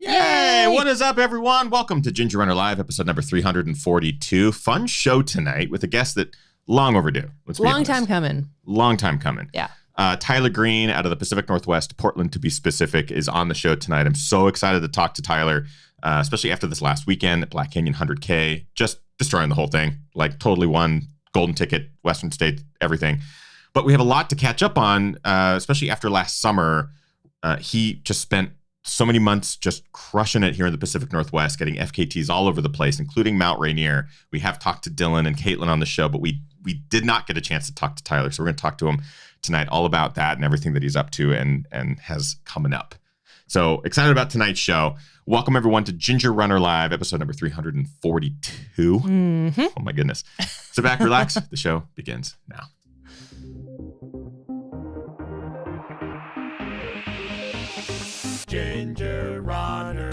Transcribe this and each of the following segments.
Yay! What is up, everyone? Welcome to Ginger Runner Live, episode number 342. Fun show tonight with a guest that long overdue. Long time coming. Long time coming. Yeah. Tyler Green out of the Pacific Northwest, Portland to be specific, is on the show tonight. I'm so excited to talk to Tyler, especially after this last weekend at Black Canyon 100K, just destroying the whole thing, like totally won, golden ticket, Western States, everything. But we have a lot to catch up on, especially after last summer. He just spent so many months just crushing it here in the Pacific Northwest, getting FKTs all over the place, including Mount Rainier. We have talked to Dylan and Caitlin on the show, but we did not get a chance to talk to Tyler. So we're going to talk to him tonight all about that and everything that he's up to and has coming up. So excited about tonight's show. Welcome, everyone, to Ginger Runner Live, episode number 342. Oh, my goodness. Sit back, relax. The show begins now. Ginger Runner.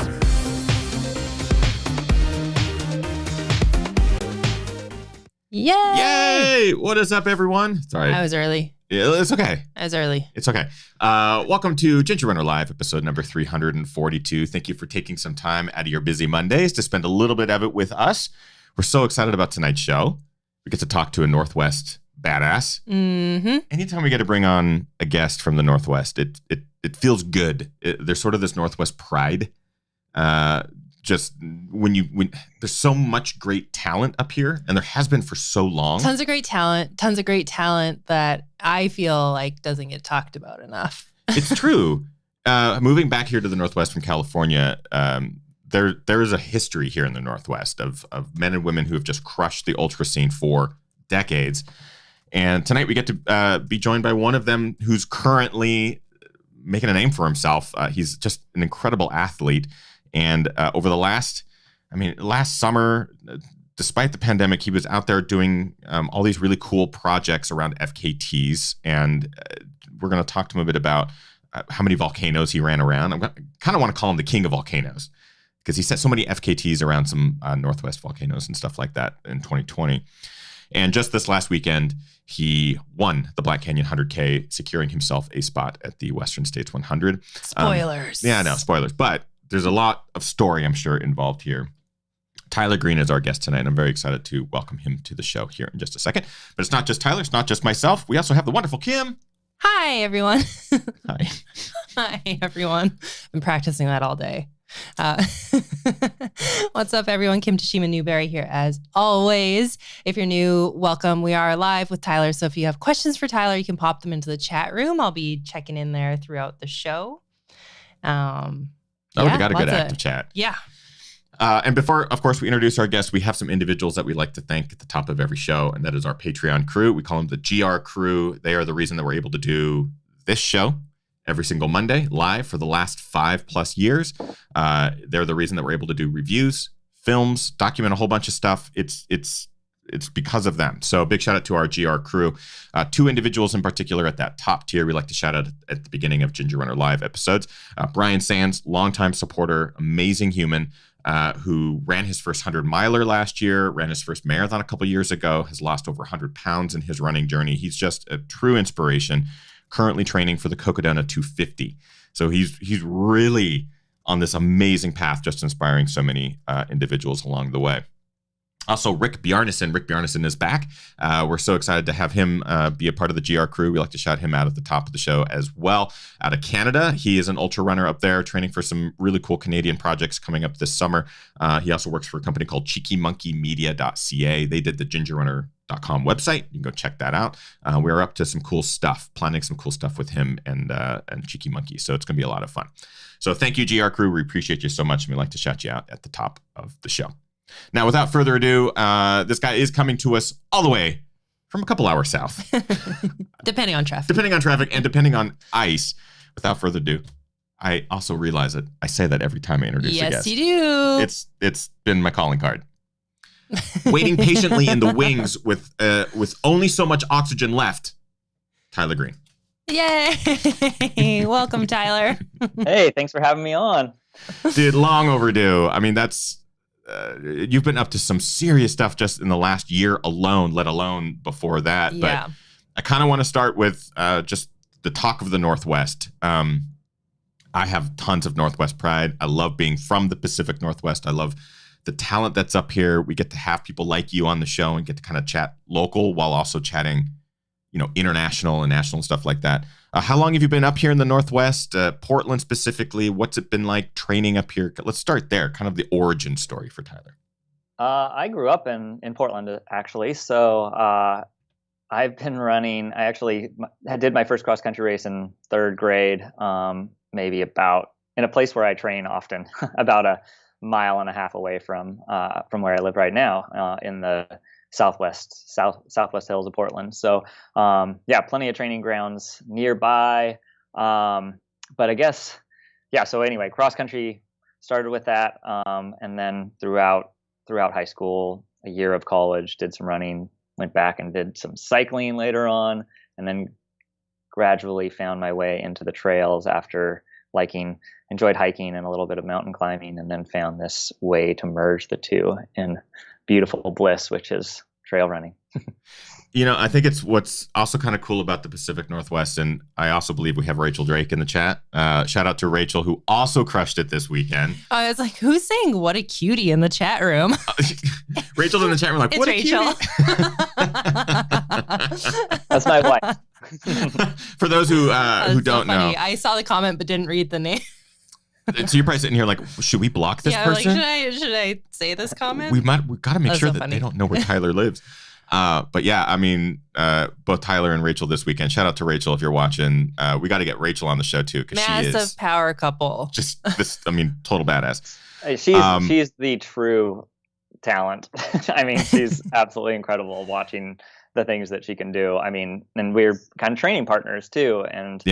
Yay! Yay! What is up, everyone? Sorry. I was early. Yeah, it's okay. I was early. It's okay. Welcome to Ginger Runner Live, episode number 342. Thank you for taking some time out of your busy Mondays to spend a little bit of it with us. We're so excited about tonight's show. We get to talk to a Northwest badass. Anytime we get to bring on a guest from the Northwest, it feels good. There's sort of this Northwest pride. Just when there's so much great talent up here, and there has been for so long. Tons of great talent that I feel like doesn't get talked about enough. It's true. Moving back here to the Northwest from California, there is a history here in the Northwest of men and women who have just crushed the ultra scene for decades. And tonight we get to be joined by one of them who's currently making a name for himself. He's just an incredible athlete. And over the last summer, despite the pandemic, he was out there doing all these really cool projects around FKTs. And we're going to talk to him a bit about how many volcanoes he ran around. I kind of want to call him the king of volcanoes because he set so many FKTs around some Northwest volcanoes and stuff like that in 2020. And just this last weekend, he won the Black Canyon 100K, securing himself a spot at the Western States 100. Spoilers. Yeah, no, spoilers. But there's a lot of story, I'm sure, involved here. Tyler Green is our guest tonight. I'm very excited to welcome him to the show here in just a second. But it's not just Tyler. It's not just myself. We also have the wonderful Kim. Hi, everyone. Hi. Hi, everyone. I've been practicing that all day. What's up, everyone? Kim Tashima Newberry here as always. If you're new, welcome. We are live with Tyler, so if you have questions for Tyler, you can pop them into the chat room. I'll be checking in there throughout the show. We got a good active chat. Yeah. And before, of course, we introduce our guests, we have some individuals that we like to thank at the top of every show, and that is our Patreon crew. We call them the GR crew. They are the reason that we're able to do this show every single Monday live for the last 5+ years. They're the reason that we're able to do reviews, films, document a whole bunch of stuff. It's because of them. So big shout out to our GR crew. Two individuals in particular at that top tier we like to shout out at the beginning of Ginger Runner Live episodes. Brian Sands, longtime supporter, amazing human, who ran his first 100-miler last year, ran his first marathon a couple years ago, has lost over 100 pounds in his running journey. He's just a true inspiration, currently training for the Cocodona 250. So he's really on this amazing path, just inspiring so many individuals along the way. Also, Rick Bjarnason. Rick Bjarnason is back. We're so excited to have him be a part of the GR crew. We like to shout him out at the top of the show as well. Out of Canada, he is an ultra runner up there, training for some really cool Canadian projects coming up this summer. He also works for a company called cheekymonkeymedia.ca. They did the gingerrunner.com website. You can go check that out. We're up to some cool stuff, planning some cool stuff with him and Cheeky Monkey. So it's going to be a lot of fun. So thank you, GR crew. We appreciate you so much. And we like to shout you out at the top of the show. Now, without further ado, this guy is coming to us all the way from a couple hours south. Depending on traffic. Depending on traffic and depending on ice. Without further ado, I also realize that I say that every time I introduce a guest. Yes, you do. It's been my calling card. Waiting patiently in the wings with only so much oxygen left, Tyler Green. Yay! Welcome, Tyler. Hey, thanks for having me on. Dude, long overdue. I mean, that's... you've been up to some serious stuff just in the last year alone, let alone before that. Yeah. But I kind of want to start with just the talk of the Northwest. I have tons of Northwest pride. I love being from the Pacific Northwest. I love the talent that's up here. We get to have people like you on the show and get to kind of chat local while also chatting, international and national stuff like that. How long have you been up here in the Northwest, Portland specifically? What's it been like training up here? Let's start there, kind of the origin story for Tyler. I grew up in Portland, actually. So I've been running. I did my first cross country race in third grade, maybe about in a place where I train often, about a mile and a half away from where I live right now, in the southwest hills of Portland. So plenty of training grounds nearby. But I guess, so anyway, cross country started with that, and then throughout high school, a year of college, did some running, went back and did some cycling later on, and then gradually found my way into the trails after enjoyed hiking and a little bit of mountain climbing, and then found this way to merge the two in beautiful bliss, which is trail running. I think it's what's also kind of cool about the Pacific Northwest, and I also believe we have Rachel Drake in the chat. Shout out to Rachel, who also crushed it this weekend. I was like, who's saying what a cutie in the chat room? Rachel's in the chat room like, it's what a Rachel. Cutie. That's my wife. For those who don't know. I saw the comment but didn't read the name. So you're probably sitting here like, should we block this person? Like, should I say this comment? We got to make sure so that they don't know where Tyler lives. But yeah, I mean, both Tyler and Rachel this weekend. Shout out to Rachel if you're watching. We got to get Rachel on the show too, because she is massive power couple. Just this, total badass. She's the true talent. I mean, she's absolutely incredible watching the things that she can do. I mean, and we're kind of training partners too. And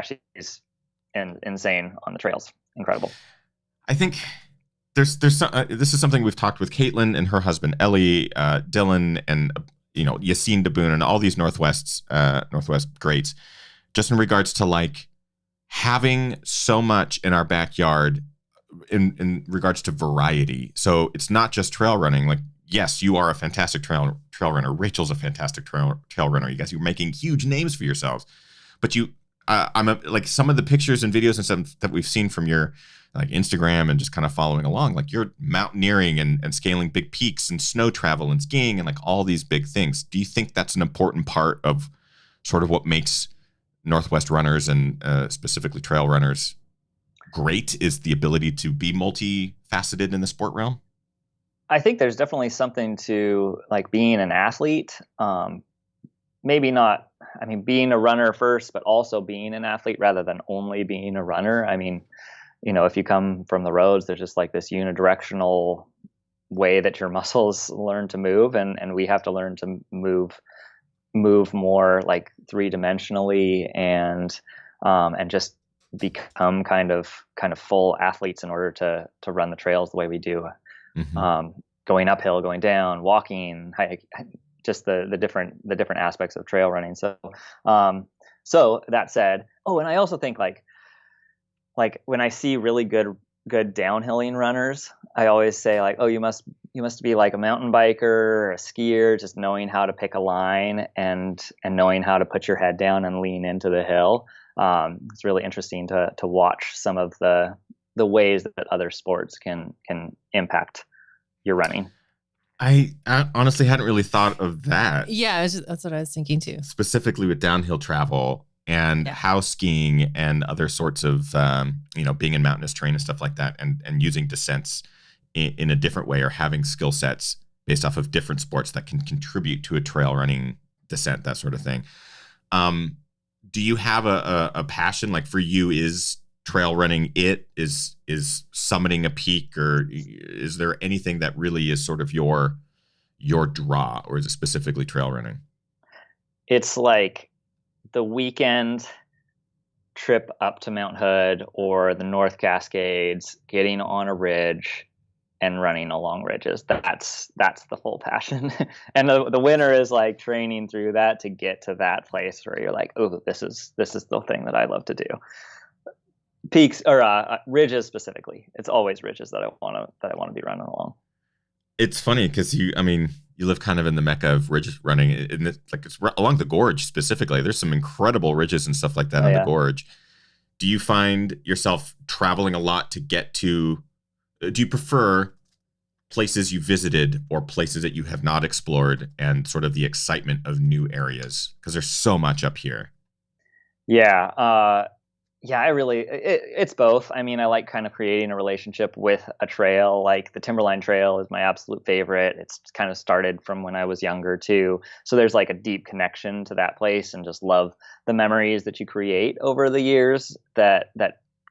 she's insane on the trails. Incredible. I think there's some, this is something we've talked with Caitlin and her husband Ellie, Dylan, and Yassine Daboon, and all these Northwest greats, just in regards to like having so much in our backyard in regards to variety. So it's not just trail running. Like, yes, you are a fantastic trail runner. Rachel's a fantastic trail runner. You guys, you're making huge names for yourselves, but like some of the pictures and videos and stuff that we've seen from your like Instagram and just kind of following along, like you're mountaineering and scaling big peaks and snow travel and skiing and like all these big things. Do you think that's an important part of sort of what makes Northwest runners and specifically trail runners great, is the ability to be multifaceted in the sport realm? I think there's definitely something to like being an athlete. Maybe not, being a runner first, but also being an athlete rather than only being a runner. I mean, if you come from the roads, there's just like this unidirectional way that your muscles learn to move. And we have to learn to move more like three-dimensionally and just become kind of full athletes in order to run the trails the way we do. Mm-hmm. Going uphill, going down, walking, just the different aspects of trail running. So that said, and I also think like when I see really good downhilling runners, I always say like, you must be like a mountain biker or a skier, just knowing how to pick a line and knowing how to put your head down and lean into the hill. It's really interesting to watch some of the ways that other sports can impact your running. I honestly hadn't really thought of that. Yeah, that's what I was thinking too. Specifically with downhill travel and how skiing and other sorts of, being in mountainous terrain and stuff like that, and using descents in a different way, or having skill sets based off of different sports that can contribute to a trail running descent, that sort of thing. Do you have a passion? Like for you, is trail running is summiting a peak, or is there anything that really is sort of your draw, or is it specifically trail running? It's like the weekend trip up to Mount Hood or the North Cascades, getting on a ridge and running along ridges. That's the full passion. And the winter is like training through that to get to that place where you're like, oh, this is the thing that I love to do. Peaks or ridges specifically. It's always ridges that I want to be running along. It's funny because you live kind of in the mecca of ridge running, and it's along the gorge specifically. There's some incredible ridges and stuff like that on the gorge. do you find yourself traveling a lot to get to, do you prefer places you visited or places that you have not explored and sort of the excitement of new areas? Because there's so much up here. Yeah. Yeah, it's both. I mean, I like kind of creating a relationship with a trail. Like the Timberline Trail is my absolute favorite. It's kind of started from when I was younger too. So there's like a deep connection to that place, and just love the memories that you create over the years that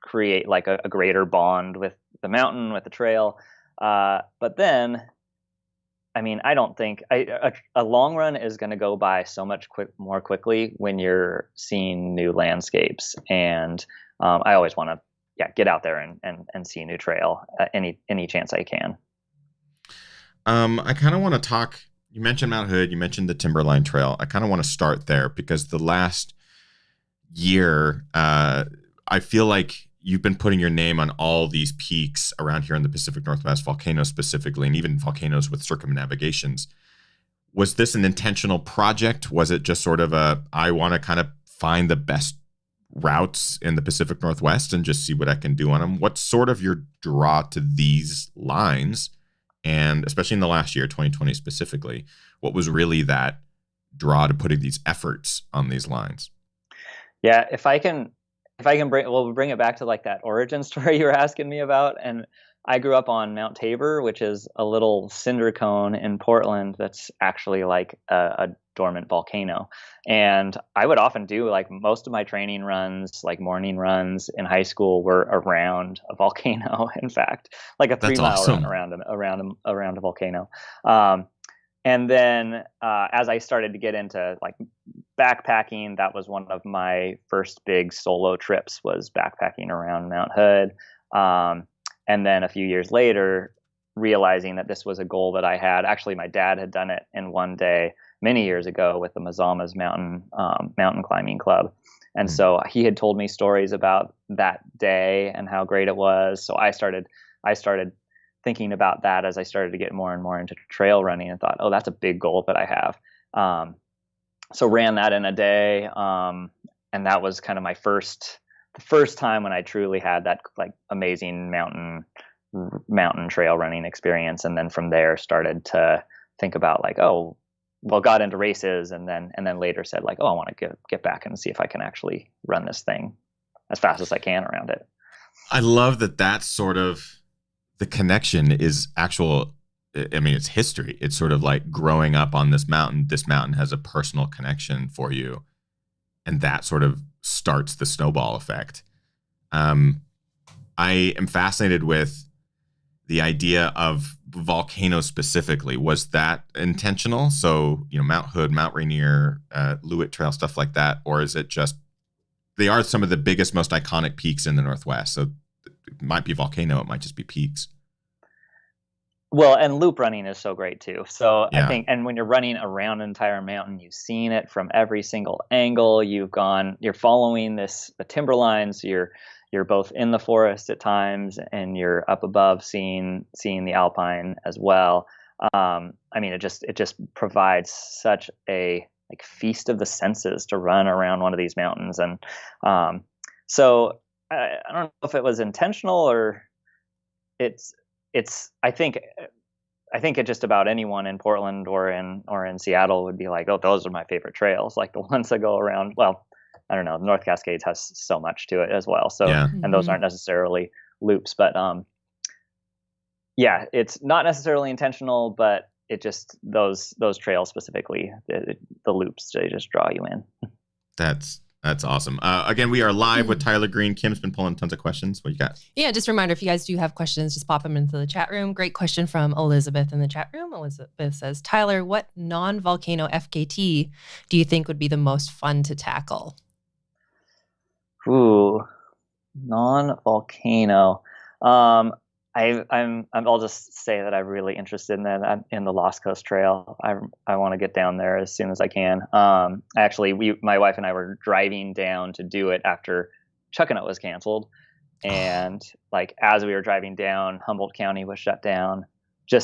create like a greater bond with the mountain, with the trail. But then, I mean, I don't think a long run is going to go by so much more quickly when you're seeing new landscapes. And I always want to get out there and see a new trail any chance I can. I kind of want to talk. You mentioned Mount Hood. You mentioned the Timberline Trail. I kind of want to start there because the last year, I feel like you've been putting your name on all these peaks around here in the Pacific Northwest, volcanoes specifically, and even volcanoes with circumnavigations. Was this an intentional project? Was it just sort of I want to kind of find the best routes in the Pacific Northwest and just see what I can do on them? What's sort of your draw to these lines? And especially in the last year, 2020 specifically, what was really that draw to putting these efforts on these lines? Yeah, if I can bring it back to like that origin story you were asking me about. And I grew up on Mount Tabor, which is a little cinder cone in Portland that's actually like a dormant volcano. And I would often do like most of my training runs, like morning runs in high school, were around a volcano. In fact, like a 3-mile run around a volcano. And then as I started to get into like backpacking, that was one of my first big solo trips, was backpacking around Mount Hood. And then a few years later, realizing that this was a goal that I had. Actually, my dad had done it in one day many years ago with the Mazamas Mountain Climbing Club. And so he had told me stories about that day and how great it was. So I started thinking about that as I started to get more and more into trail running, and thought, oh, that's a big goal that I have. So ran that in a day. And that was kind of the first time when I truly had that like amazing mountain trail running experience. And then from there started to think about like, got into races, and then later said like, I want to get back and see if I can actually run this thing as fast as I can around it. I love that that's sort of the connection is actual. I mean, it's history. It's sort of like growing up on this mountain. This mountain has a personal connection for you, and that sort of starts the snowball effect. I am fascinated with the idea of volcanoes specifically. Was that intentional? So, Mount Hood, Mount Rainier, Lewitt Trail, stuff like that, or is it just they are some of the biggest, most iconic peaks in the Northwest? So it might be volcano, it might just be peaks. Well, and loop running is so great too. So Yeah. I think, and when you're running around an entire mountain, you've seen it from every single angle. You're following the timberlines. You're both in the forest at times, and you're up above seeing the alpine as well. I mean, it just provides such a like feast of the senses to run around one of these mountains. And so I don't know if it was intentional or it's I think it just about anyone in Portland or in Seattle would be like, oh, those are my favorite trails, like the ones that go around. Well, I don't know, North Cascades has so much to it as well. So Yeah. And those aren't necessarily loops, but yeah, it's not necessarily intentional, but it just those trails specifically, the loops, they just draw you in. That's awesome. Again, we are live with Tyler Green. Kim's been pulling tons of questions. What you got? Yeah, just a reminder, if you guys do have questions, just pop them into the chat room. Great question from Elizabeth in the chat room. Elizabeth says, Tyler, what non-volcano FKT do you think would be the most fun to tackle? Ooh, non-volcano. I'll just say that I'm really interested in the Lost Coast Trail. I want to get down there as soon as I can. Actually, my wife and I were driving down to do it after Chuckanut was canceled, and like as we were driving down, Humboldt County was shut down,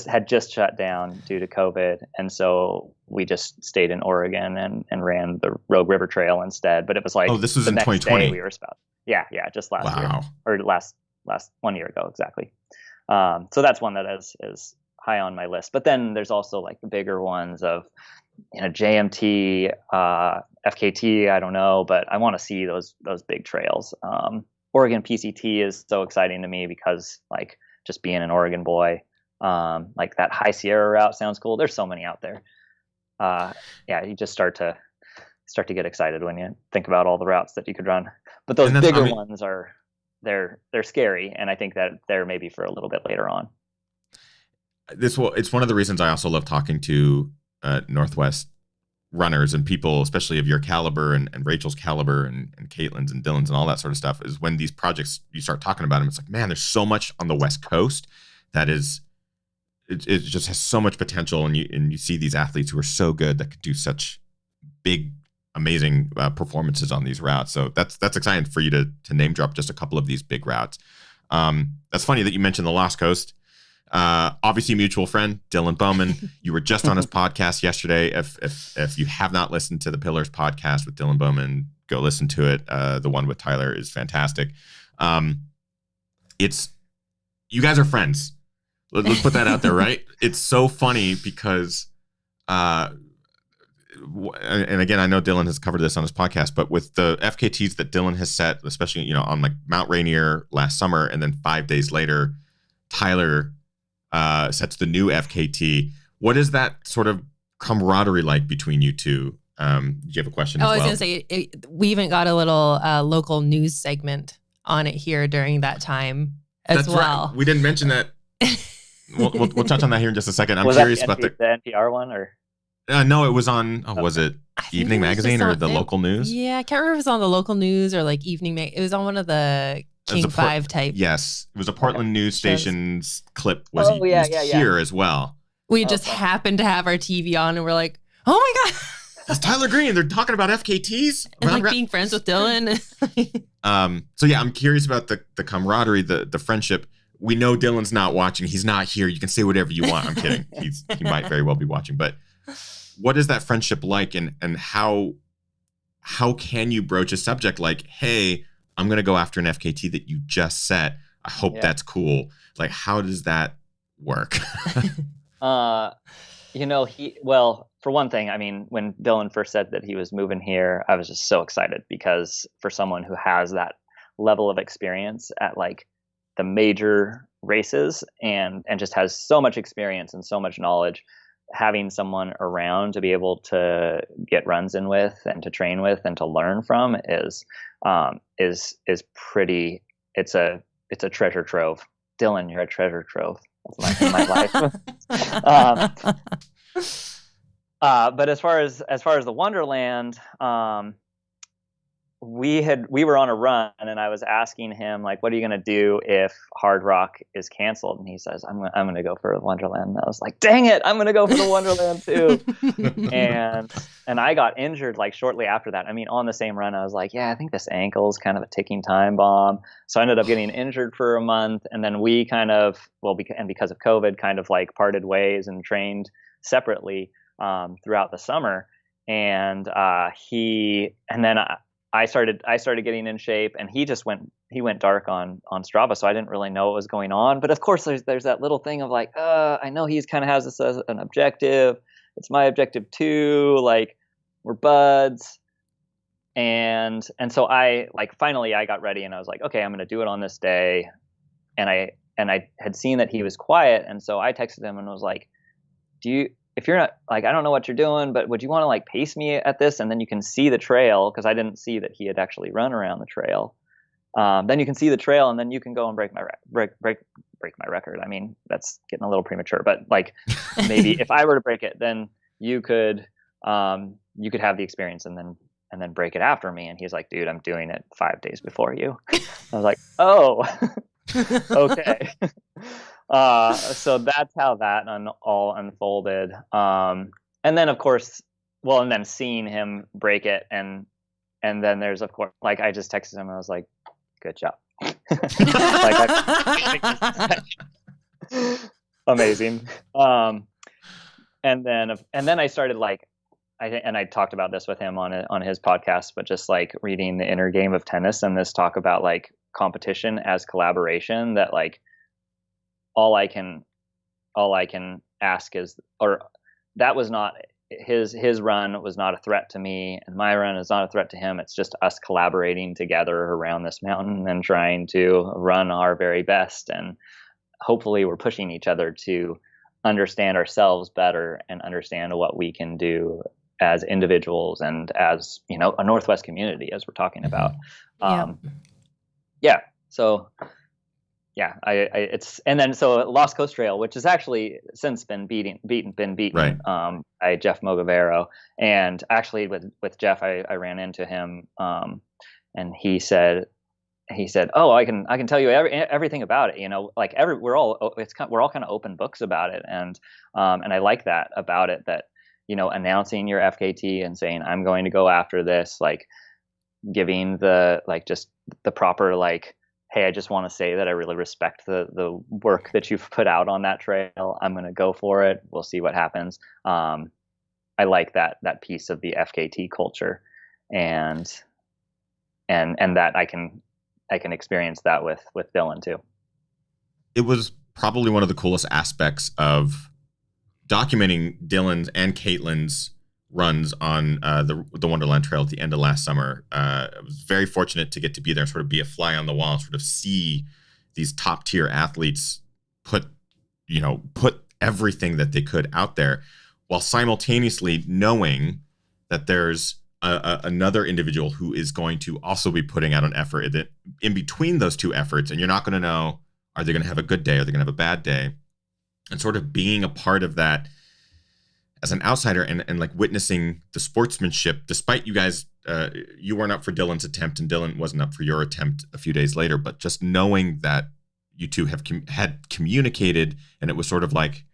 had just shut down due to COVID, and so we just stayed in Oregon and ran the Rogue River Trail instead. But it was like this was the in next 2020. day we were about. Yeah, just last year, Wow. or last 1 year ago exactly. So that's one that is high on my list. But then there's also like the bigger ones of, JMT, FKT. I don't know, but I want to see those big trails. Oregon PCT is so exciting to me because like just being an Oregon boy, like that High Sierra route sounds cool. There's so many out there. You just start to get excited when you think about all the routes that you could run. But those bigger ones they're scary, and I think that they're maybe for a little bit later on. It's one of the reasons I also love talking to Northwest runners and people, especially of your caliber and Rachel's caliber and Caitlin's and Dylan's and all that sort of stuff, is when these projects, you start talking about them, it's like, man, there's so much on the West Coast that is, it just has so much potential. And you see these athletes who are so good that could do such big, amazing performances on these routes. So that's exciting for you to name drop just a couple of these big routes. That's funny that you mentioned the Lost Coast. Obviously mutual friend, Dylan Bowman. You were just on his podcast yesterday. If you have not listened to the Pillars podcast with Dylan Bowman, go listen to it. The one with Tyler is fantastic. You guys are friends. Let's put that out there, right? It's so funny because, and again, I know Dylan has covered this on his podcast, but with the FKTs that Dylan has set, especially, on like Mount Rainier last summer, and then 5 days later, Tyler sets the new FKT. What is that sort of camaraderie like between you two? Do you have a question as well? I was going to say, we even got a little local news segment on it here during that time as well. Right. We didn't mention that. We'll touch on that here in just a second. I'm was curious that about the NPR one, or? No, it was on, was it Evening Magazine or the local news? Yeah, I can't remember if it was on the local news or like Evening It was on one of the King 5 type. Yes, it was a Portland news station's clip was here as well. We just happened to have our TV on and we're like, oh my God. That's Tyler Green. They're talking about FKTs. And like being friends with Dylan. So yeah, I'm curious about the camaraderie, the friendship. We know Dylan's not watching. He's not here. You can say whatever you want. I'm kidding. He might very well be watching. But what is that friendship like, and how can you broach a subject like, hey, I'm going to go after an FKT that you just set. I hope that's cool. Like, how does that work? For one thing, I mean, when Dylan first said that he was moving here, I was just so excited because for someone who has that level of experience at like the major races and just has so much experience and so much knowledge, having someone around to be able to get runs in with and to train with and to learn from is pretty. It's a treasure trove. Dylan, you're a treasure trove of my life. But as far as the Wonderland, we were on a run, and I was asking him like, what are you going to do if Hard Rock is canceled? And he says, I'm going to go for the Wonderland. And I was like, dang it, I'm going to go for the Wonderland too. and I got injured like shortly after that. I mean, on the same run, I was like, yeah, I think this ankle is kind of a ticking time bomb. So I ended up getting injured for a month, and then we kind of, because of COVID, kind of like parted ways and trained separately throughout the summer. And I started getting in shape, and he went dark on Strava, so I didn't really know what was going on. But of course, there's that little thing of like, I know he's kind of has this as an objective. It's my objective too. Like, we're buds, and so I finally I got ready, and I was like, okay, I'm going to do it on this day. And I had seen that he was quiet, and so I texted him and was like, if you're not, like, I don't know what you're doing, but would you want to like pace me at this? And then you can see the trail, because I didn't see that he had actually run around the trail. Then you can see the trail, and then you can go and break my record. I mean, that's getting a little premature, but like maybe if I were to break it, then you could have the experience and then break it after me. And he's like, dude, I'm doing it 5 days before you. I was like, oh, okay. So that's how that all unfolded. And then of course, and then seeing him break it, and then there's of course, like, I just texted him and I was like, good job. Amazing. And then I started like, and I talked about this with him on his podcast, but just like reading The Inner Game of Tennis and this talk about like competition as collaboration, that like all I can ask is, or that was not his run was not a threat to me, and my run is not a threat to him. It's just us collaborating together around this mountain and trying to run our very best, and hopefully we're pushing each other to understand ourselves better and understand what we can do as individuals and as, you know, a Northwest community, as we're talking about. So it's, and then so Lost Coast Trail, which has actually since been beaten Right. By Jeff Mogavero. And actually with Jeff, I ran into him, and he said, "Oh, I can tell you everything about it. You know, like we're all kind of open books about it." And I like that about it, that, you know, announcing your FKT and saying, "I'm going to go after this," like giving the, like, just the proper, like, "Hey, I just want to say that I really respect the work that you've put out on that trail. I'm going to go for it. We'll see what happens." I like that piece of the FKT culture, and that I can experience that with Dylan too. It was probably one of the coolest aspects of documenting Dylan's and Caitlin's runs on the Wonderland Trail at the end of last summer. I was very fortunate to get to be there and sort of be a fly on the wall and sort of see these top tier athletes put everything that they could out there, while simultaneously knowing that there's another individual who is going to also be putting out an effort in between those two efforts. And you're not going to know, are they going to have a good day? Are they going to have a bad day? And sort of being a part of that as an outsider and like witnessing the sportsmanship, despite you guys, you weren't up for Dylan's attempt and Dylan wasn't up for your attempt a few days later, but just knowing that you two had communicated, and it was sort of like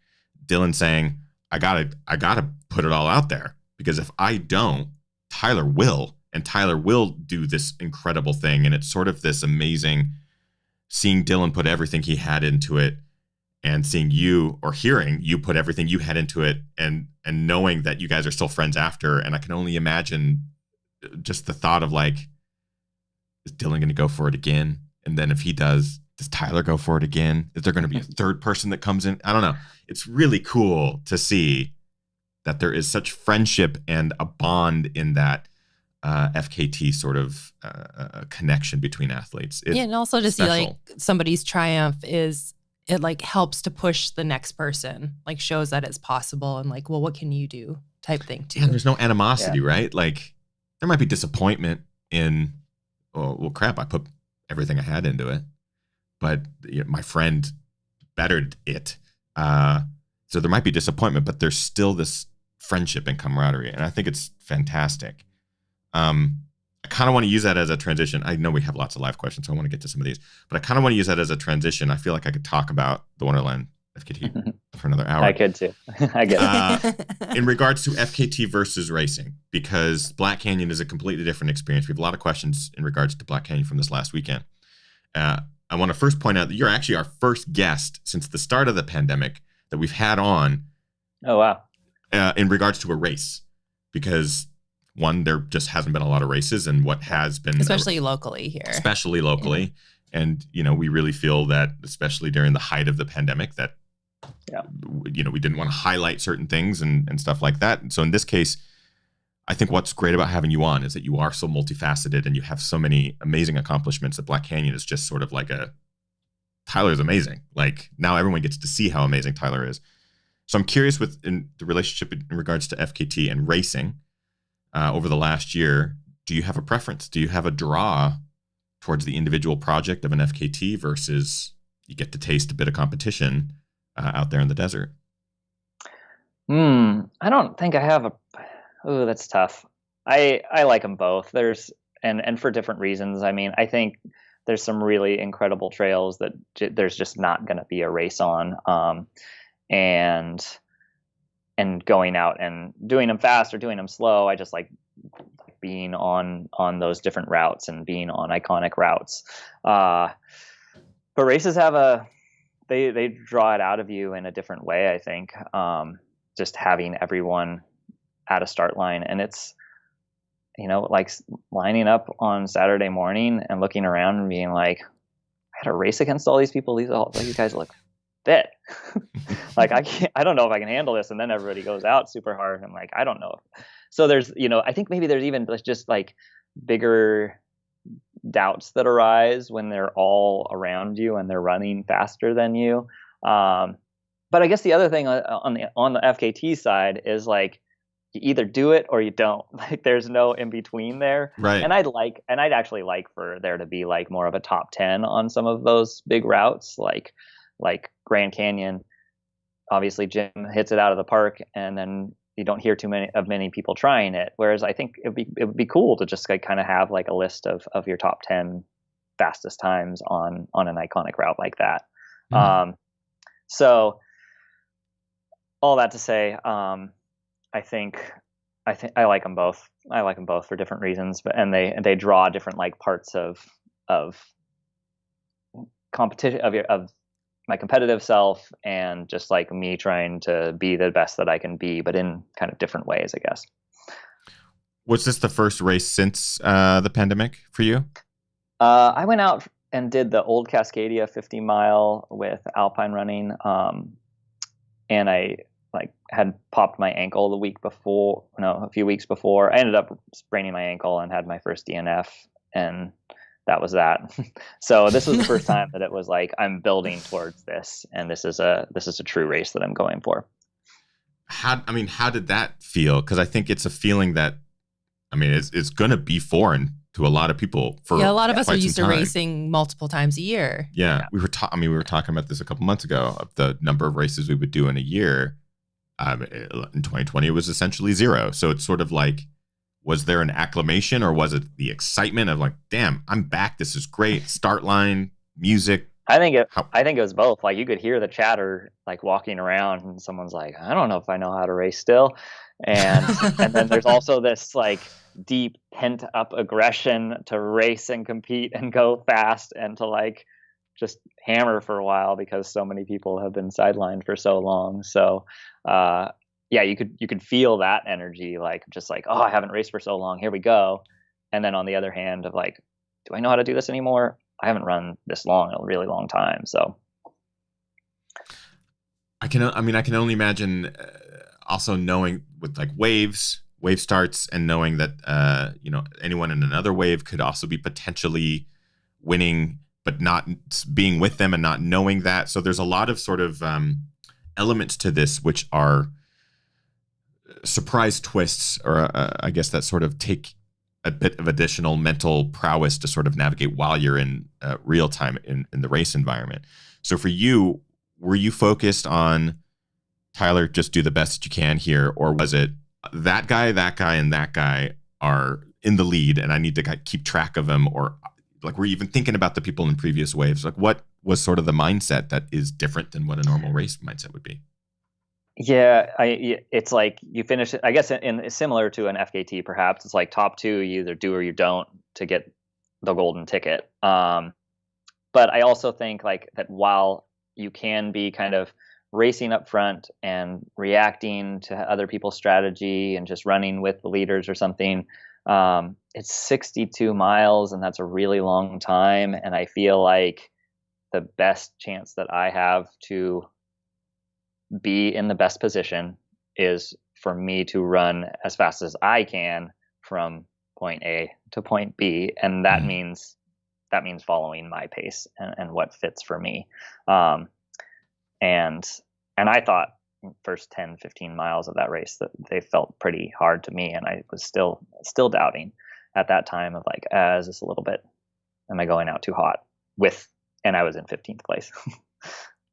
Dylan saying, I gotta put it all out there, because if I don't, Tyler will, and Tyler will do this incredible thing. And it's sort of this amazing seeing Dylan put everything he had into it, and seeing you, or hearing you put everything you had into it, and knowing that you guys are still friends after. And I can only imagine just the thought of, like, is Dylan going to go for it again? And then if he does Tyler go for it again? Is there going to be a third person that comes in? I don't know. It's really cool to see that there is such friendship and a bond in that FKT sort of connection between athletes. It's and also to special. see like somebody's triumph it like helps to push the next person, like shows that it's possible, and like, well, what can you do type thing too. And there's no animosity, right? Like there might be disappointment in, oh, well, crap, I put everything I had into it, but my friend bettered it. So there might be disappointment, but there's still this friendship and camaraderie. And I think it's fantastic. I kind of want to use that as a transition. I know we have lots of live questions, so I want to get to some of these, but I kind of want to use that as a transition. I feel like I could talk about the Wonderland FKT for another hour. I could too. I get it. In regards to FKT versus racing, because Black Canyon is a completely different experience. We have a lot of questions in regards to Black Canyon from this last weekend. I want to first point out that you're actually our first guest since the start of the pandemic that we've had on. Oh, wow. In regards to a race, because one, there just hasn't been a lot of races, and what has been, especially locally here, and we really feel that, especially during the height of the pandemic, that we didn't want to highlight certain things and stuff like that. And so in this case, I think what's great about having you on is that you are so multifaceted and you have so many amazing accomplishments that Black Canyon is just sort of like Tyler's amazing. Like now everyone gets to see how amazing Tyler is. So I'm curious in the relationship in regards to FKT and racing over the last year. Do you have a preference? Do you have a draw towards the individual project of an FKT versus you get to taste a bit of competition out there in the desert? I don't think I have oh, that's tough. I like them both. And for different reasons. I mean, I think there's some really incredible trails that there's just not going to be a race on. And going out and doing them fast or doing them slow. I just like being on those different routes and being on iconic routes. But races have they draw it out of you in a different way, I think. Just having everyone at a start line, and it's, like lining up on Saturday morning and looking around and being like, I had to race against all these people. These guys look fit. Like I don't know if I can handle this. And then everybody goes out super hard. I'm like, I don't know. So there's, I think maybe there's even just like bigger doubts that arise when they're all around you and they're running faster than you. But I guess the other thing on the FKT side is like, you either do it or you don't. Like there's no in between there. Right. And I'd actually like for there to be like more of a top 10 on some of those big routes, like Grand Canyon. Obviously Jim hits it out of the park, and then you don't hear too many people trying it. Whereas I think it would be cool to just like kind of have like a list of your top 10 fastest times on an iconic route like that. Mm-hmm. So all that to say, I think I like them both. I like them both for different reasons, and they draw different like parts of competition of my competitive self, and just like me trying to be the best that I can be, but in kind of different ways, I guess. Was this the first race since the pandemic for you? I went out and did the Old Cascadia 50 mile with Alpine Running, and I had popped my ankle a few weeks before. I ended up spraining my ankle and had my first DNF, and that was that. So this was the first time that it was like, I'm building towards this, and this is a true race that I'm going for. How did that feel? Because I think it's a feeling that, it's going to be foreign to a lot of people. A lot of us are used to racing multiple times a year. Yeah. We were talking about this a couple months ago, of the number of races we would do in a year. In 2020, it was essentially zero. So it's sort of like, was there an acclamation, or was it the excitement of like, damn, I'm back. This is great. Start line, music. I think it was both. Like you could hear the chatter, like walking around, and someone's like, I don't know if I know how to race still. And then there's also this like deep pent up aggression to race and compete and go fast and to like just hammer for a while, because so many people have been sidelined for so long. So, yeah, you could feel that energy, like just like, oh, I haven't raced for so long. Here we go. And then on the other hand of like, do I know how to do this anymore? I haven't run this long in a really long time. So I can only imagine also knowing with like wave starts, and knowing that, anyone in another wave could also be potentially winning, but not being with them and not knowing that. So there's a lot of sort of elements to this, which are surprise twists, or I guess that sort of take a bit of additional mental prowess to sort of navigate while you're in real time in the race environment. So for you, were you focused on, Tyler, just do the best that you can here? Or was it that guy, and that guy are in the lead and I need to keep track of them? Or like, were you even thinking about the people in previous waves? Like, what was sort of the mindset that is different than what a normal race mindset would be? Yeah, it's like you finish it, I guess, in similar to an FKT, perhaps. It's like top two, you either do or you don't to get the golden ticket. But I also think like that while you can be kind of racing up front and reacting to other people's strategy and just running with the leaders or something, it's 62 miles, and that's a really long time. And I feel like the best chance that I have to be in the best position is for me to run as fast as I can from point A to point B, and that means following my pace and what fits for me. And I thought first 10, 15 miles of that race that they felt pretty hard to me, and I was still doubting at that time of like, is this a little bit, am I going out too hot and I was in 15th place.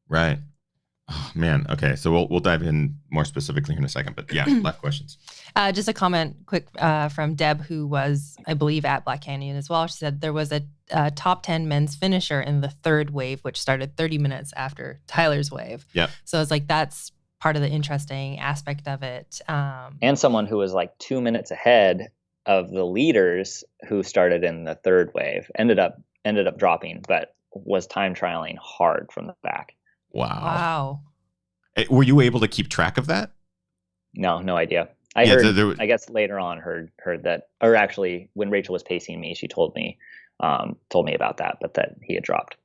Right. Oh, man. Okay. So we'll dive in more specifically in a second, but yeah, last questions. Just a comment quick from Deb, who was, I believe, at Black Canyon as well. She said there was a top 10 men's finisher in the third wave, which started 30 minutes after Tyler's wave. Yeah. So it's like, that's part of the interesting aspect of it. And someone who was like 2 minutes ahead of the leaders who started in the third wave ended up dropping, but was time trialing hard from the back. Wow. Were you able to keep track of that? No idea. I heard, I guess later on heard that, or actually when Rachel was pacing me, she told me about that, but that he had dropped.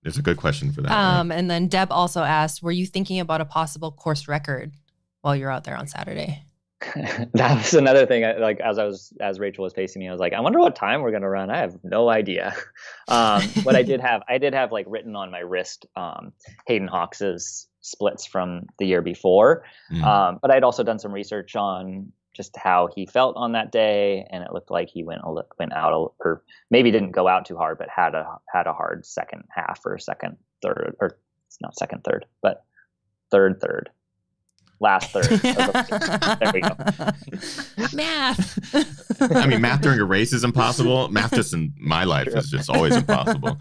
There's a good question for that. And then Deb also asked, were you thinking about a possible course record while you're out there on Saturday? That was another thing. As Rachel was pacing me, I was like, I wonder what time we're going to run. I have no idea. But I did have like written on my wrist, Hayden Hawks's splits from the year before. But I'd also done some research on just how he felt on that day. And it looked like he went out, or maybe didn't go out too hard, but had a hard second half or second third, or it's not second third, but third. Last third. There we go. Math. I mean, math during a race is impossible. Math just in my life is just always impossible.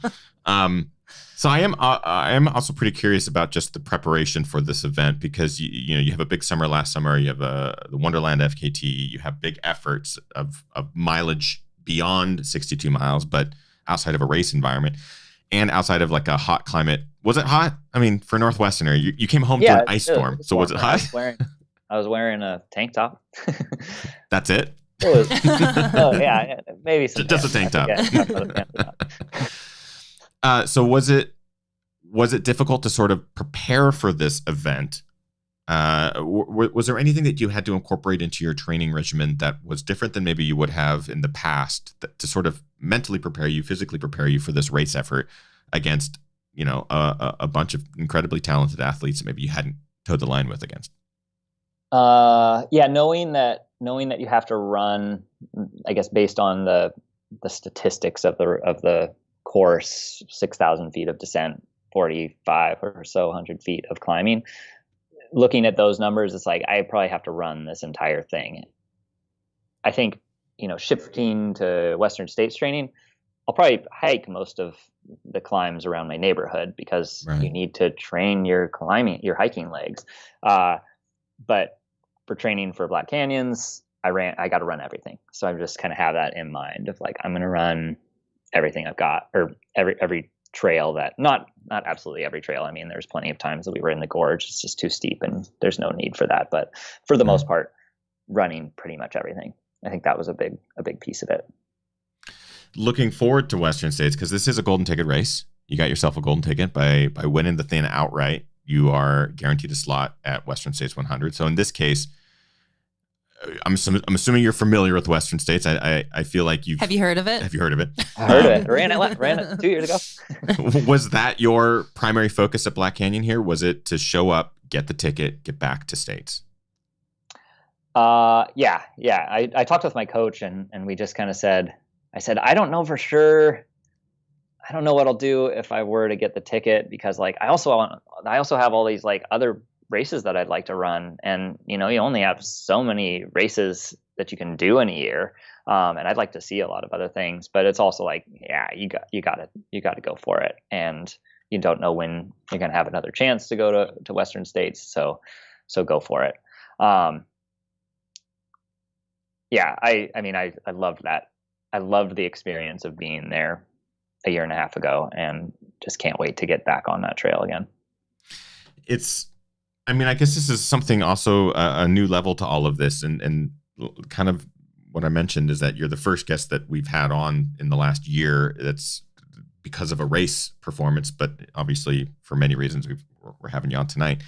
So I am also pretty curious about just the preparation for this event, because you have a big summer last summer. You have the Wonderland FKT. You have big efforts of mileage beyond 62 miles, but outside of a race environment and outside of like a hot climate. Was it hot? I mean, for Northwesterner, you came home through an ice storm. So was it hot? I was wearing a tank top. That's it? Yeah, maybe some just a tank top. So was it difficult to sort of prepare for this event? Was there anything that you had to incorporate into your training regimen that was different than maybe you would have in the past, to sort of mentally prepare you, physically prepare you for this race effort against a bunch of incredibly talented athletes that maybe you hadn't towed the line with against? Yeah, knowing that you have to run, I guess based on the statistics of the course, 6,000 feet of descent, 45 or so 100 feet of climbing. Looking at those numbers, it's like I probably have to run this entire thing. I think shifting to Western States training, I'll probably hike most of the climbs around my neighborhood, because you need to train your hiking legs. But for training for Black Canyons, I got to run everything. So I just kind of have that in mind of like, I'm going to run everything I've got, or every trail that, not absolutely every trail. I mean, there's plenty of times that we were in the gorge. It's just too steep and there's no need for that. But for the most part, running pretty much everything. I think that was a big piece of it. Looking forward to Western States, because this is a golden ticket race. You got yourself a golden ticket by winning the thing outright. You are guaranteed a slot at Western States 100. So in this case, I'm assuming you're familiar with Western States. I feel like Have you heard of it? Have you heard of it? I heard of it. Ran it 2 years ago. Was that your primary focus at Black Canyon here? Was it to show up, get the ticket, get back to States? Yeah. I talked with my coach and we just kind of said, I don't know for sure. I don't know what I'll do if I were to get the ticket, because like I also have all these like other races that I'd like to run, and you only have so many races that you can do in a year, and I'd like to see a lot of other things. But it's also like, yeah, you got to go for it, and you don't know when you're gonna have another chance to go to Western States, so go for it. Yeah, I mean I loved that. I loved the experience of being there a year and a half ago, and just can't wait to get back on that trail again. I mean, I guess this is something also a new level to all of this, and kind of what I mentioned is that you're the first guest that we've had on in the last year that's because of a race performance, but obviously for many reasons we're having you on tonight.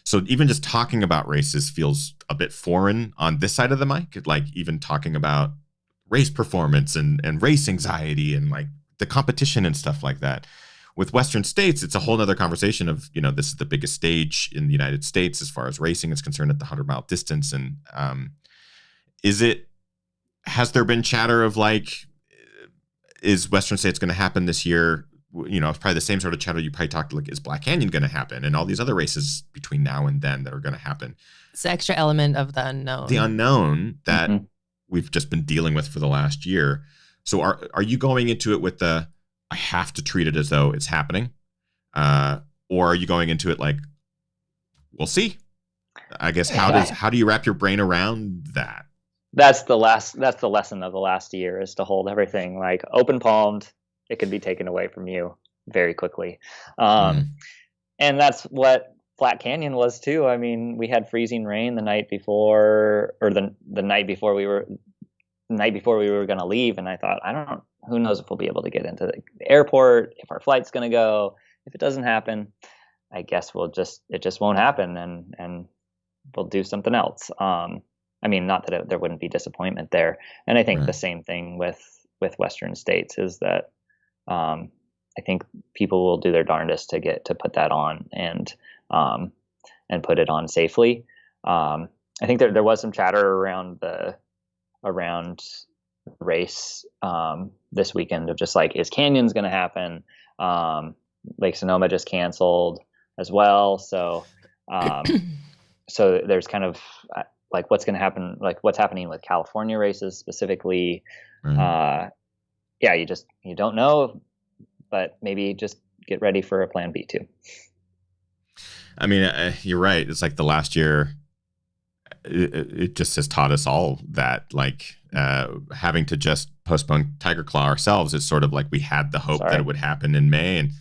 So even just talking about races feels a bit foreign on this side of the mic, like even talking about race performance and race anxiety and like the competition and stuff like that. With Western States, it's a whole other conversation of, this is the biggest stage in the United States as far as racing is concerned at the 100-mile distance. And has there been chatter of like, is Western States going to happen this year? It's probably the same sort of chatter you probably talked like, is Black Canyon going to happen? And all these other races between now and then that are going to happen. It's the extra element of the unknown. The unknown that we've just been dealing with for the last year. So are you going into it with I have to treat it as though it's happening? Or are you going into it like, we'll see? I guess how do you wrap your brain around that? That's the lesson of the last year, is to hold everything like open palmed. It can be taken away from you very quickly. And that's what Flat Canyon was too. I mean, we had freezing rain the night before, or the night before we were going to leave, and I thought, who knows if we'll be able to get into the airport, if our flight's going to go. If it doesn't happen, I guess it just won't happen, and we'll do something else. I mean, not that there wouldn't be disappointment there. And I think Right. the same thing with Western states is that I think people will do their darndest to put that on and put it on safely. I think there was some chatter around the race this weekend of just like, is Canyons going to happen? Lake Sonoma just canceled as well, so so there's kind of like what's going to happen, like what's happening with California races specifically. Right. You don't know, but maybe just get ready for a plan B too. I mean, you're right. It's like the last year, it just has taught us all that, like, having to just postpone Tiger Claw ourselves is sort of like we had the hope that it would happen in May, and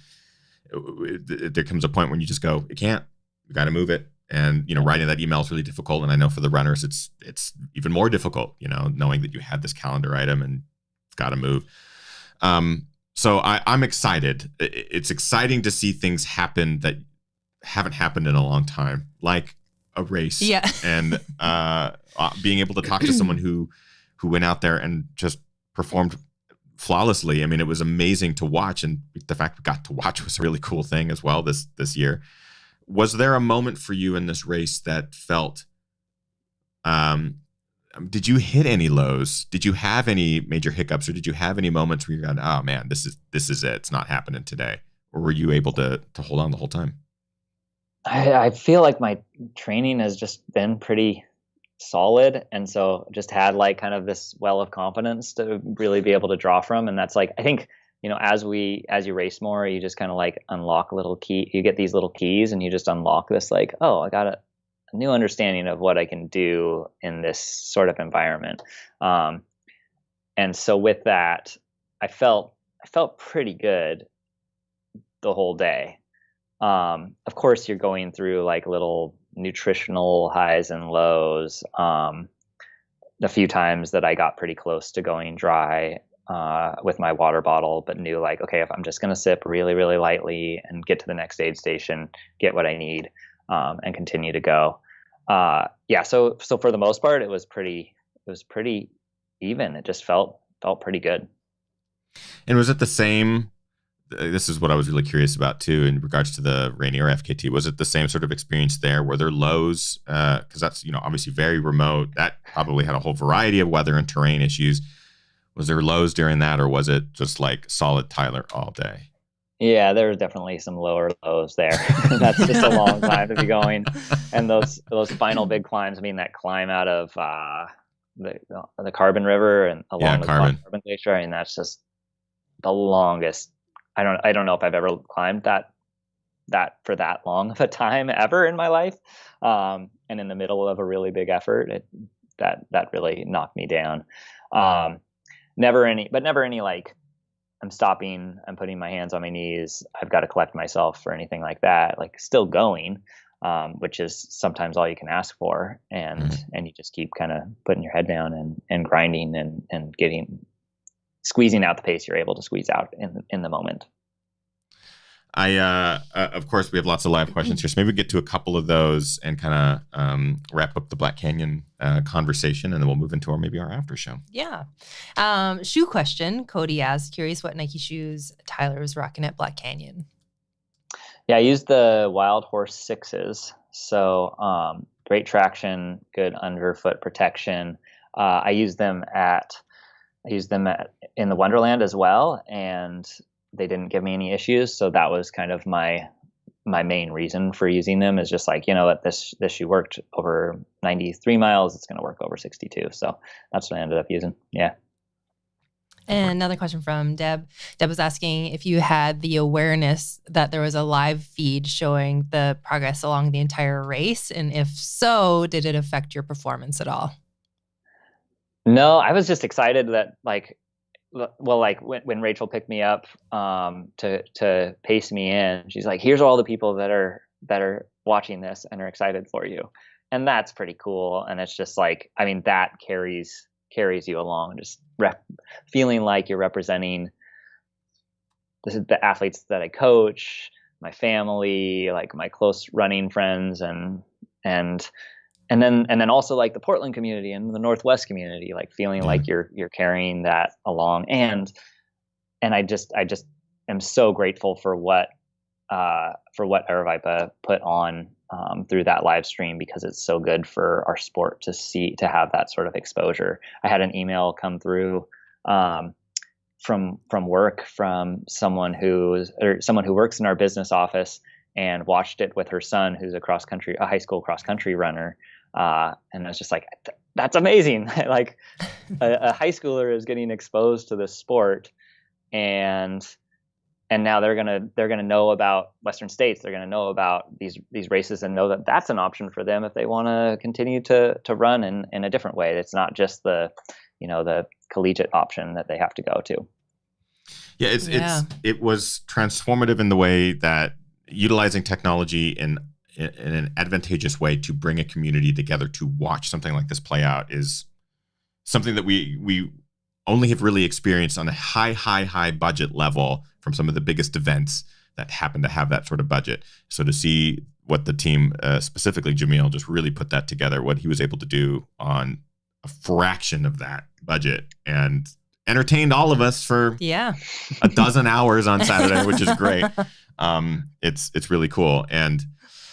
there comes a point when you just go, it can't. We got to move it. And writing that email is really difficult, and I know for the runners, it's even more difficult. Knowing that you had this calendar item and it's got to move. So I'm excited. It's exciting to see things happen that haven't happened in a long time, like a race. Yeah. And being able to talk to someone who went out there and just performed flawlessly. I mean, it was amazing to watch, and the fact we got to watch was a really cool thing as well this year. Was there a moment for you in this race that felt, did you hit any lows? Did you have any major hiccups, or did you have any moments where you're going, oh man, this is it. It's not happening today? Or were you able to hold on the whole time? I feel like my training has just been pretty solid, and so just had like kind of this well of confidence to really be able to draw from. And that's like, I think, as you race more, you just kind of like unlock a little key. You get these little keys, and you just unlock this like, oh, I got a new understanding of what I can do in this sort of environment. And so with that, I felt pretty good the whole day. Of course, you're going through like little nutritional highs and lows. The few times that I got pretty close to going dry with my water bottle, but knew like, okay, if I'm just going to sip really, really lightly and get to the next aid station, get what I need, and continue to go. So for the most part, it was pretty even. It just felt pretty good. And was it the same? This is what I was really curious about too, in regards to the Rainier FKT. Was it the same sort of experience there? Were there lows? Because that's obviously very remote. That probably had a whole variety of weather and terrain issues. Was there lows during that, or was it just like solid Tyler all day? Yeah, there were definitely some lower lows there. That's just a long time to be going. And those final big climbs, I mean, that climb out of the Carbon River and along the Carbon Glacier, I mean, that's just the longest. I don't know if I've ever climbed that for that long of a time ever in my life. And in the middle of a really big effort, that really knocked me down. Never any like, I'm stopping, I'm putting my hands on my knees, I've got to collect myself or anything like that. Like, still going, which is sometimes all you can ask for. And you just keep kind of putting your head down and grinding and squeezing out the pace you're able to squeeze out in the moment. Of course, we have lots of live questions here, so maybe we get to a couple of those and kind of wrap up the Black Canyon conversation, and then we'll move into our after show. Yeah. Shoe question. Cody asked, curious what Nike shoes Tyler was rocking at Black Canyon. Yeah, I used the Wild Horse 6s. So great traction, good underfoot protection. I used them in the Wonderland as well, and they didn't give me any issues. So that was kind of my main reason for using them, is just like, what this shoe worked over 93 miles. It's going to work over 62. So that's what I ended up using. Yeah. And another question from Deb. Deb was asking if you had the awareness that there was a live feed showing the progress along the entire race. And if so, did it affect your performance at all? No, I was just excited that when Rachel picked me up to pace me in, she's like, here's all the people that are watching this and are excited for you. And that's pretty cool. And it's just like, I mean, that carries you along, just feeling like you're representing the athletes that I coach, my family, like my close running friends, and then also like the Portland community and the Northwest community, like feeling like you're carrying that along. And I just am so grateful for what Aravaipa put on through that live stream, because it's so good for our sport to have that sort of exposure. I had an email come through from work from someone who works in our business office and watched it with her son, who's a high school cross country runner. And I was just like, that's amazing. Like a high schooler is getting exposed to this sport, and now they're gonna know about Western States. They're gonna know about these races and know that that's an option for them if they want to continue to run in a different way. It's not just the collegiate option that they have to go to. Yeah, it was transformative in the way that utilizing technology in an advantageous way to bring a community together to watch something like this play out is something that we only have really experienced on a high budget level from some of the biggest events that happen to have that sort of budget. So to see what the team, specifically Jamil, just really put that together, what he was able to do on a fraction of that budget, and entertained all of us for a dozen hours on Saturday, which is great. It's really cool. And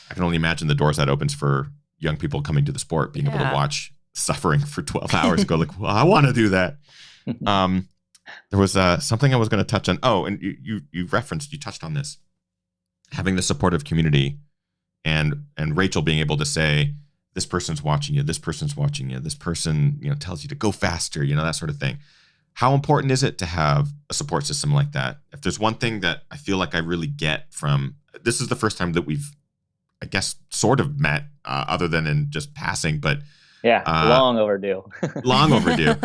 I can only imagine the doors that opens for young people coming to the sport, being able to watch suffering for 12 hours, go like, well, I want to do that. There was something I was going to touch on. Oh, and you touched on this, having the supportive community, and Rachel being able to say, this person's watching you, this person's watching you, this person, tells you to go faster, that sort of thing. How important is it to have a support system like that? If there's one thing that I feel like I really get from, this is the first time that we've, I guess, sort of met, other than in just passing, but long overdue. Long overdue.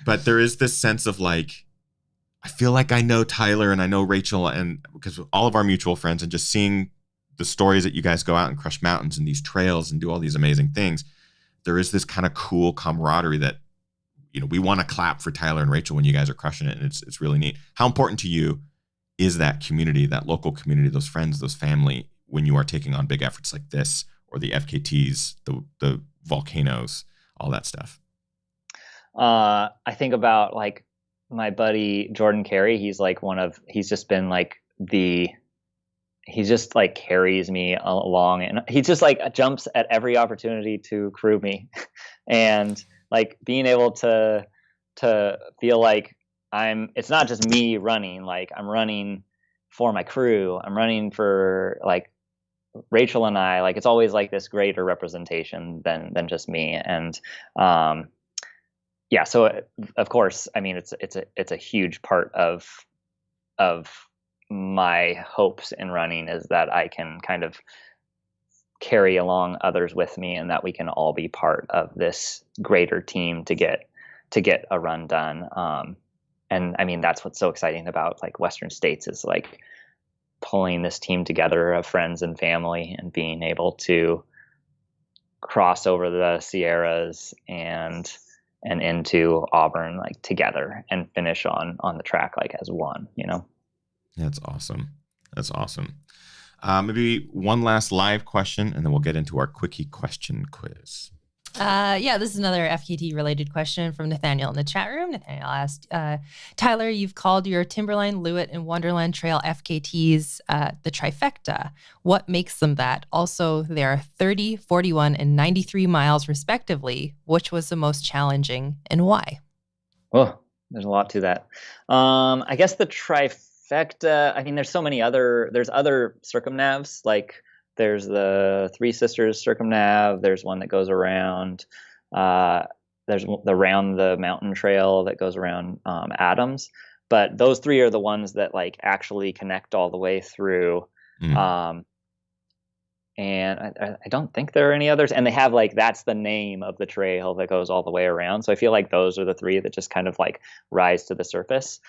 But there is this sense of like, I feel like I know Tyler and I know Rachel, and because of all of our mutual friends, and just seeing the stories that you guys go out and crush mountains and these trails and do all these amazing things, there is this kind of cool camaraderie that, we want to clap for Tyler and Rachel when you guys are crushing it. And it's really neat. How important to you is that community, that local community, those friends, those family, when you are taking on big efforts like this, or the FKTs, the volcanoes, all that stuff? I think about like my buddy Jordan Carey. He just like carries me along, and he just like jumps at every opportunity to crew me. And like being able to feel like it's not just me running, like I'm running for my crew, I'm running for like Rachel and I, like it's always like this greater representation than just me. And so of course, I mean, it's a huge part of my hopes in running is that I can kind of carry along others with me, and that we can all be part of this greater team to get a run done. And I mean, that's what's so exciting about like Western States, is like pulling this team together of friends and family, and being able to cross over the Sierras and into Auburn like together, and finish on the track like as one. That's awesome. Maybe one last live question, and then we'll get into our Quickie question quiz. This is another FKT related question from Nathaniel in the chat room. Nathaniel asked, Tyler, you've called your Timberline, Lewitt, and Wonderland Trail FKTs the trifecta. What makes them that? Also, they are 30, 41, and 93 miles respectively. Which was the most challenging, and why? Oh, there's a lot to that. I guess the trifecta, I mean, there's other circumnavs, like there's the Three Sisters circumnav, there's one that goes around, there's around the mountain trail that goes around Adams, but those three are the ones that like actually connect all the way through. And I don't think there are any others, and they have like, that's the name of the trail that goes all the way around. So I feel like those are the three that just kind of like rise to the surface.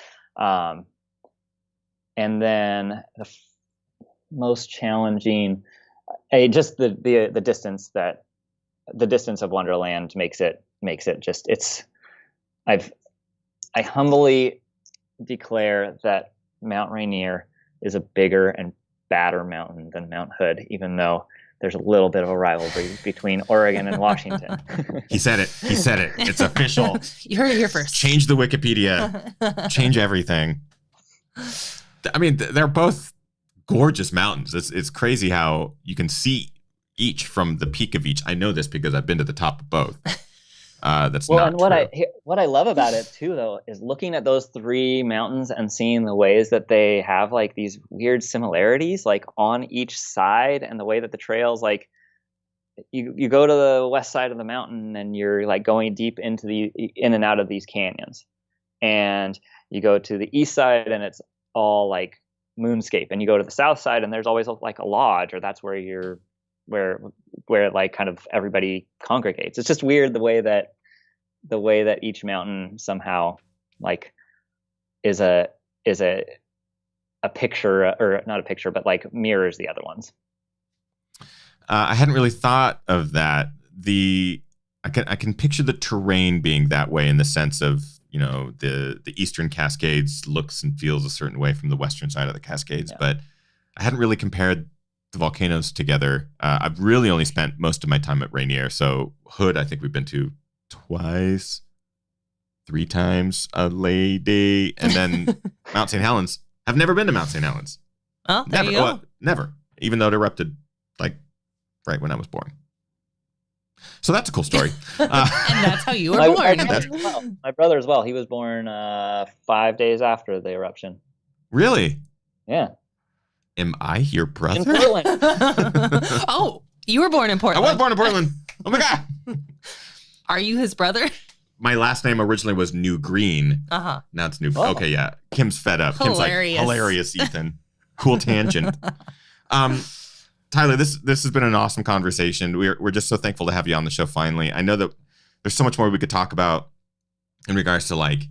And then the most challenging, just the distance of Wonderland makes it just I humbly declare that Mount Rainier is a bigger and badder mountain than Mount Hood, even though there's a little bit of a rivalry between Oregon and Washington. He said it. It's official. You heard it here first. Change the Wikipedia. Change everything. I mean, they're both gorgeous mountains. It's crazy how you can see each from the peak of each. I know this because I've been to the top of both. That's well, not and what I love about it too, though, is looking at those three mountains and seeing the ways that they have like these weird similarities, like on each side, and the way that the trails, like you go to the west side of the mountain and you're like going deep into in and out of these canyons, and you go to the east side and it's all like moonscape, and you go to the south side and there's always like a lodge, or that's where where like kind of everybody congregates. It's just weird the way that each mountain somehow like is a picture, or not a picture, but like mirrors the other ones. I hadn't really thought of that. I can picture the terrain being that way in the sense of, you know, the eastern Cascades looks and feels a certain way from the western side of the Cascades, but I hadn't really compared the volcanoes together. I've really only spent most of my time at Rainier. So Hood, I think we've been to twice, 3 times a lady, and then Mount St. Helens. I've never been to Mount St. Helens. Oh, there never, you go. Never. Even though it erupted like right when I was born. So that's a cool story. And that's how you were born. My brother as well. He was born 5 days after the eruption. Really? Yeah. Am I your brother? In Portland. Oh, you were born in Portland. I was born in Portland. Oh my God. Are you his brother? My last name originally was New Green. Uh-huh. Now it's New. Oh. Okay, yeah. Kim's fed up. Hilarious. Kim's like, hilarious, Ethan. Cool tangent. Tyler, this has been an awesome conversation. We're just so thankful to have you on the show finally. I know that there's so much more we could talk about in regards to like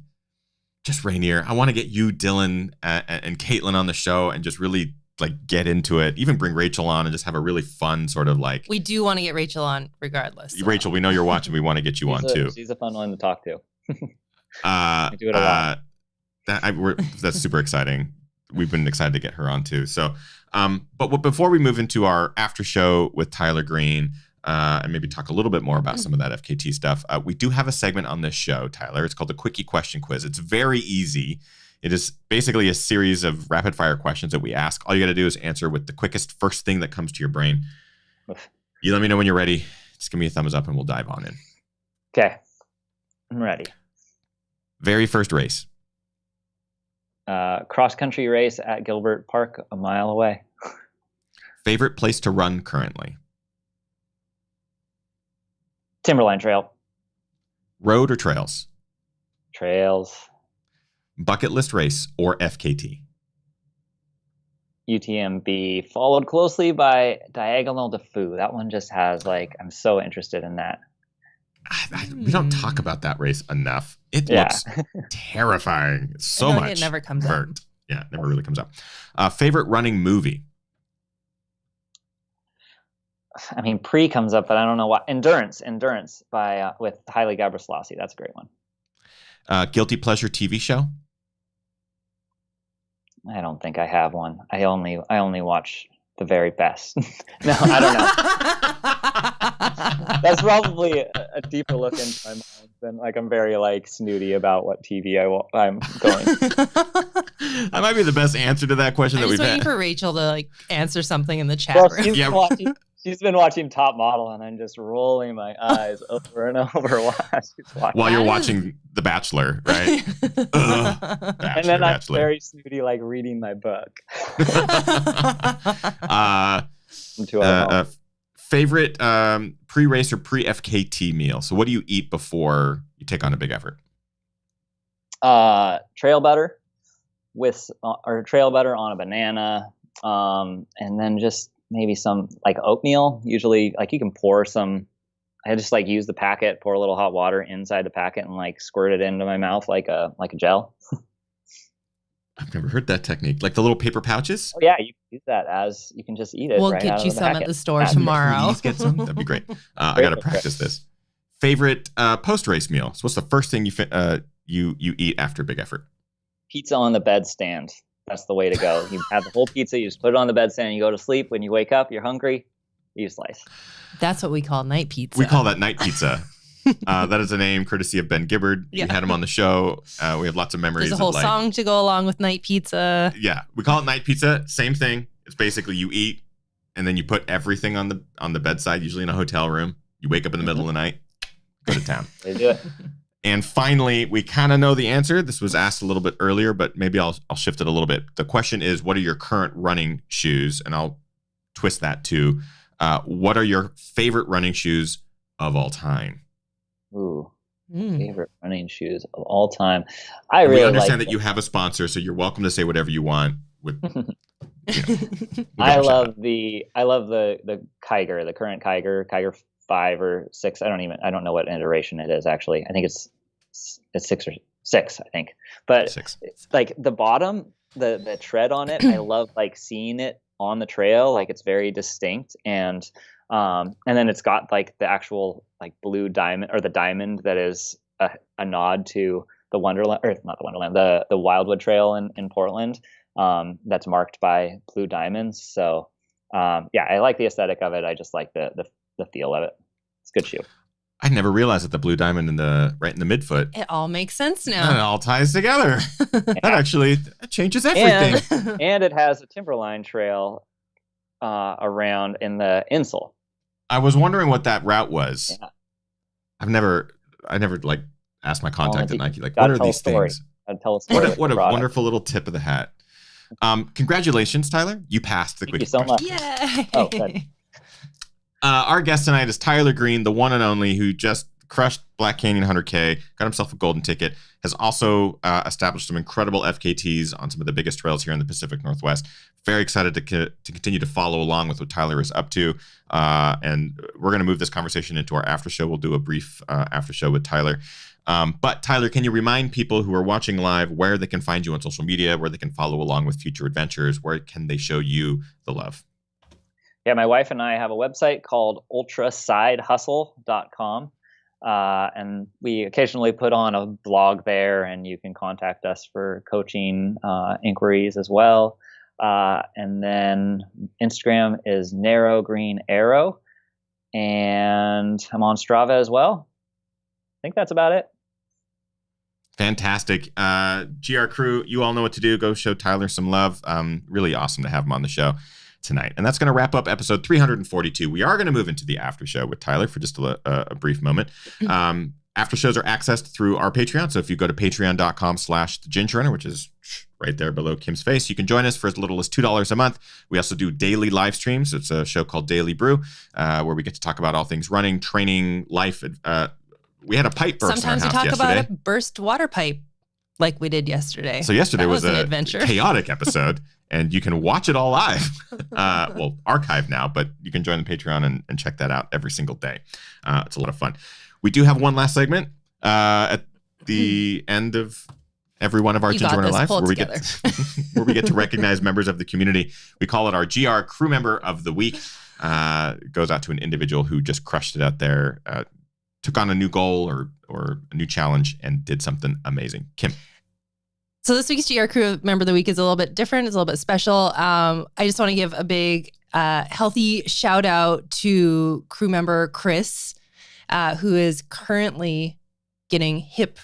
just Rainier. I want to get you, Dylan, and Caitlin on the show and just really like get into it. Even bring Rachel on and just have a really fun sort of like. We do want to get Rachel on regardless. So. Rachel, we know you're watching. We want to get you on too. She's a fun one to talk to. We do it a lot. That's super exciting. We've been excited to get her on too. So, but before we move into our after show with Tyler Green, and maybe talk a little bit more about some of that FKT stuff, we do have a segment on this show, Tyler. It's called the Quickie Question Quiz. It's very easy. It is basically a series of rapid fire questions that we ask. All you got to do is answer with the quickest first thing that comes to your brain. You let me know when you're ready. Just give me a thumbs up and we'll dive on in. Okay. I'm ready. Very first race. Cross-country race at Gilbert Park, a mile away. Favorite place to run currently? Timberline Trail. Road or trails? Trails. Bucket list race or FKT? UTMB, followed closely by Diagonal de Fou. That one just has like, I'm so interested in that. We don't talk about that race enough. It looks terrifying. It's so much. It never comes up. Yeah, it never really comes up. Favorite running movie? I mean, Pre comes up, but I don't know why. Endurance by with Haile Gebrselassie. That's a great one. Guilty pleasure TV show? I don't think I have one. I only watch the very best. No, I don't know. That's probably a deeper look into my mind than like I'm very like snooty about what TV I'm going. That might be the best answer to that question that we've had. I'm just waiting for Rachel to like answer something in the chat room. She's been watching Top Model, and I'm just rolling my eyes over and over while you're watching The Bachelor, right? Bachelor, and then I'm very snooty, like reading my book. Favorite pre-race or pre-FKT meal? So what do you eat before you take on a big effort? Trail butter or trail butter on a banana, and then just maybe some like oatmeal. Usually, like you can pour some. I just like use the packet, pour a little hot water inside the packet, and like squirt it into my mouth like a gel. I've never heard that technique. Like the little paper pouches? Oh yeah, you can use that as you can just eat it. We'll right get out you of the some at packet. the store Yeah. tomorrow. Please get some. That'd be great. I got to practice this. Favorite post-race meal? So what's the first thing you eat after a big effort? Pizza on the bedstand. That's the way to go. You have the whole pizza, you just put it on the bedstand, you go to sleep. When you wake up, you're hungry, you slice. That's what we call night pizza. We call that night pizza. That is a name courtesy of Ben Gibbard. Yeah. We had him on the show. We have lots of memories. There's a whole of song to go along with night pizza. Yeah, we call it night pizza. Same thing. It's basically you eat and then you put everything on the bedside, usually in a hotel room. You wake up in the middle of the night, go to town. They do it. And finally, we kind of know the answer. This was asked a little bit earlier, but maybe I'll shift it a little bit. The question is, what are your current running shoes? And I'll twist that to, what are your favorite running shoes of all time? Ooh, favorite running shoes of all time. I really we understand like that you have a sponsor, so you're welcome to say whatever you want. With, I love the Kiger, the current Kiger 5 or 6. I don't know what iteration it is actually. I think it's 6 or 6, I think. But 6. Like the bottom, the tread on it, I love like seeing it on the trail. Like it's very distinct, and then it's got like the actual like blue diamond, or the diamond that is a nod to the Wonderland, or not the Wonderland, the Wildwood Trail in Portland. That's marked by blue diamonds. So yeah, I like the aesthetic of it. I just like the feel of it. It's a good shoe. I never realized that the blue diamond right in the midfoot. It all makes sense And it now. all ties together. That changes everything. And it has a timberline trail around in the insole. I was wondering what that route was. Yeah. I never like asked my contact at Nike, like, what Gotta are tell these a story. things? Gotta tell a story. What a wonderful little tip of the hat. Congratulations, Tyler. You passed the Thank Quickie you so much. Yay! Oh, good. Our guest tonight is Tyler Green, the one and only, who just crushed Black Canyon 100K, got himself a golden ticket, has also established some incredible FKTs on some of the biggest trails here in the Pacific Northwest. Very excited to continue to follow along with what Tyler is up to. And we're going to move this conversation into our after show. We'll do a brief after show with Tyler. But Tyler, can you remind people who are watching live where they can find you on social media, where they can follow along with future adventures, where can they show you the love? Yeah, my wife and I have a website called ultrasidehustle.com. And we occasionally put on a blog there, and you can contact us for coaching inquiries as well. And then Instagram is Narrow Green Arrow, and I'm on Strava as well. I think that's about it. Fantastic. GR crew, you all know what to do. Go show Tyler some love. Really awesome to have him on the show tonight. And that's going to wrap up episode 342. We are going to move into the after show with Tyler for just a brief moment. After shows are accessed through our Patreon. So if you go to patreon.com/thegingernunner, which is right there below Kim's face, you can join us for as little as $2 a month. We also do daily live streams. It's a show called Daily Brew, where we get to talk about all things running, training, life. We had a pipe burst Sometimes in we our house talk yesterday. about a burst water pipe like we did yesterday. So yesterday That was an a adventure. chaotic episode, and you can watch it all live. Well, archived now, but you can join the Patreon and check that out every single day. It's a lot of fun. We do have one last segment at the end of every one of our Ginger Runner Lives, where we get to recognize members of the community. We call it our GR Crew Member of the Week. It goes out to an individual who just crushed it out there, took on a new goal or a new challenge, and did something amazing. Kim. So this week's GR Crew Member of the Week is a little bit different. It's a little bit special. I just want to give a big, healthy shout out to crew member Chris, who is currently getting hip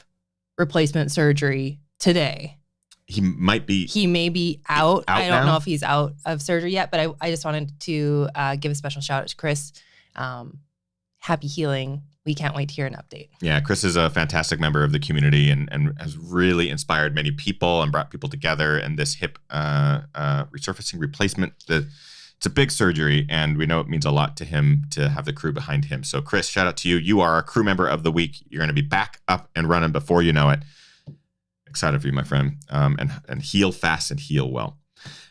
replacement surgery today. He may be out. I don't now? know if he's out of surgery yet, but I just wanted to give a special shout out to Chris. Happy healing. We can't wait to hear an update. Yeah, Chris is a fantastic member of the community and has really inspired many people and brought people together. And this hip resurfacing replacement, it's a big surgery, and we know it means a lot to him to have the crew behind him. So Chris, shout out to you. You are our crew member of the week. You're going to be back up and running before you know it. Excited for you, my friend. And heal fast and heal well.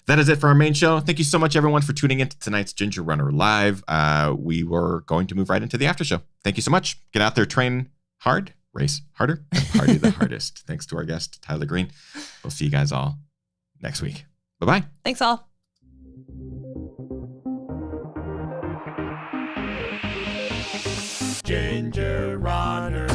That is it for our main show. Thank you so much, everyone, for tuning in to tonight's Ginger Runner Live. We were going to move right into the after show. Thank you so much. Get out there, train hard, race harder, and party the hardest. Thanks to our guest, Tyler Green. We'll see you guys all next week. Bye-bye. Thanks all. Ginger Runner.